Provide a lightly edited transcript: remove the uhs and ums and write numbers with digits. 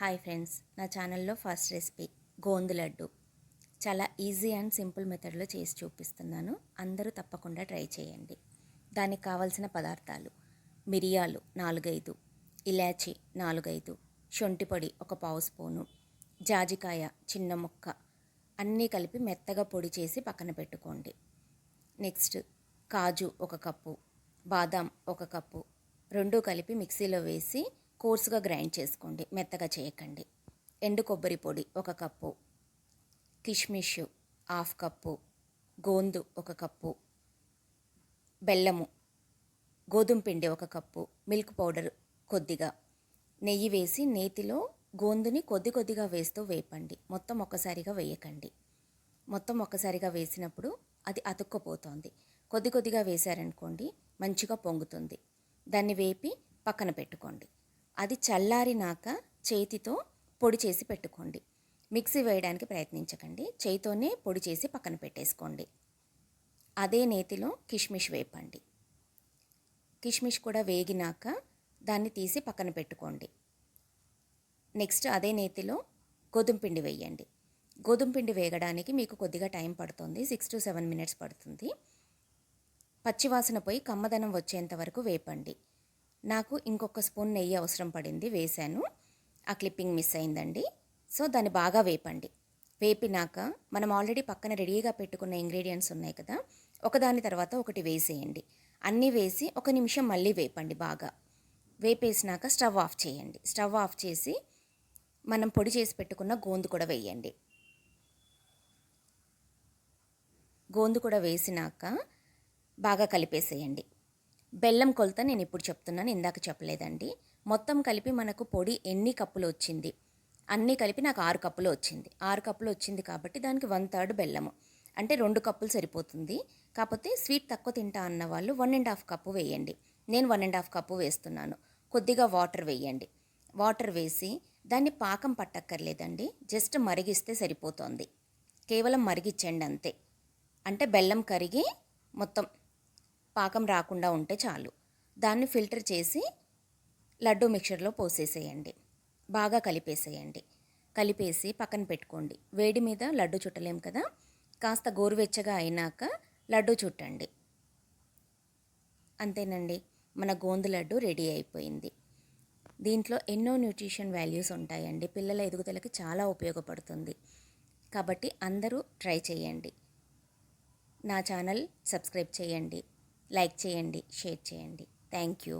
Hi friends, నా ఛానల్లో first recipe గోందు laddu చాలా ఈజీ అండ్ సింపుల్ మెథడ్లో చేసి చూపిస్తున్నాను. అందరూ తప్పకుండా ట్రై చేయండి. దానికి కావాల్సిన పదార్థాలు: మిరియాలు 4-5, ఇలాచి 4-5, శొంఠి పొడి 1 పావు స్పూను, జాజికాయ చిన్న ముక్క, అన్నీ కలిపి మెత్తగా పొడి చేసి పక్కన పెట్టుకోండి. నెక్స్ట్ కాజు 1 కప్పు, బాదాం 1 కప్పు, రెండు కలిపి మిక్సీలో వేసి కోర్సుగా గ్రైండ్ చేసుకోండి, మెత్తగా చేయకండి. ఎండు కొబ్బరి పొడి 1 కప్పు, కిష్మిష్ 1/2 కప్పు, గోందు 1 కప్పు, బెల్లము, గోధుమ పిండి 1 కప్పు, మిల్క్ పౌడర్ కొద్దిగా, నెయ్యి వేసి నేతిలో గోందుని కొద్దిగా వేస్తూ వేపండి. మొత్తం ఒక్కసారిగా వేయకండి. మొత్తం ఒక్కసారిగా వేసినప్పుడు అది అతుక్కుపోతుంది. కొద్దిగా వేశారనుకోండి, మంచిగా పొంగుతుంది. దాన్ని వేపి పక్కన పెట్టుకోండి. అది చల్లారినాక చేతితో పొడి చేసి పెట్టుకోండి. మిక్సీ వేయడానికి ప్రయత్నించకండి, చేతితోనే పొడి చేసి పక్కన పెట్టేసుకోండి. అదే నేతిలో కిష్మిష్ వేపండి. కిష్మిష్ కూడా వేగినాక దాన్ని తీసి పక్కన పెట్టుకోండి. నెక్స్ట్ అదే నేతిలో గోధుమ పిండి వేయండి. గోధుమ పిండి వేగడానికి మీకు కొద్దిగా టైం పడుతుంది, 6 to 7 minutes పడుతుంది. పచ్చివాసన పోయి కమ్మదనం వచ్చేంత వరకు వేపండి. నాకు ఇంకొక స్పూన్ నెయ్యి అవసరం పడింది, వేశాను. ఆ క్లిప్పింగ్ మిస్ అయిందండి. సో దాన్ని బాగా వేపండి. వేపినాక మనం ఆల్రెడీ పక్కన రెడీగా పెట్టుకున్న ఇంగ్రీడియంట్స్ ఉన్నాయి కదా, ఒకదాని తర్వాత ఒకటి వేసేయండి. అన్నీ వేసి 1 నిమిషం మళ్ళీ వేపండి. బాగా వేపేసినాక స్టవ్ ఆఫ్ చేయండి. స్టవ్ ఆఫ్ చేసి మనం పొడి చేసి పెట్టుకున్న గోందు కూడా వేయండి. గోందు కూడా వేసినాక బాగా కలిపేసేయండి. బెల్లం కొలత నేను ఇప్పుడు చెప్తున్నాను, ఇందాక చెప్పలేదండి. మొత్తం కలిపి మనకు పొడి ఎన్ని కప్పులు వచ్చింది, అన్నీ కలిపి నాకు 6 కప్పులు వచ్చింది. 6 కప్పులు వచ్చింది కాబట్టి దానికి 1/3 బెల్లము, అంటే 2 కప్పులు సరిపోతుంది. కాకపోతే స్వీట్ తక్కువ తింటా అన్న వాళ్ళు 1.5 కప్పు వేయండి. నేను 1.5 కప్పు వేస్తున్నాను. కొద్దిగా వాటర్ వేయండి. వాటర్ వేసి దాన్ని పాకం పట్టక్కర్లేదండి, జస్ట్ మరిగిస్తే సరిపోతుంది. కేవలం మరిగించండి అంతే. అంటే బెల్లం కరిగి మొత్తం పాకం రాకుండా ఉంటే చాలు. దాన్ని ఫిల్టర్ చేసి లడ్డు మిక్చర్లో పోసేసేయండి. బాగా కలిపేసేయండి. కలిపేసి పక్కన పెట్టుకోండి. వేడి మీద లడ్డు చుట్టలేం కదా, కాస్త గోరువెచ్చగా అయినాక లడ్డు చుట్టండి. అంతేనండి, మన గోందు లడ్డు రెడీ అయిపోయింది. దీంట్లో ఎన్నో న్యూట్రిషన్ వాల్యూస్ ఉంటాయండి. పిల్లల ఎదుగుదలకి చాలా ఉపయోగపడుతుంది. కాబట్టి అందరూ ట్రై చేయండి. నా ఛానల్ సబ్స్క్రైబ్ చేయండి, లైక్ చేయండి, షేర్ చేయండి. Thank you.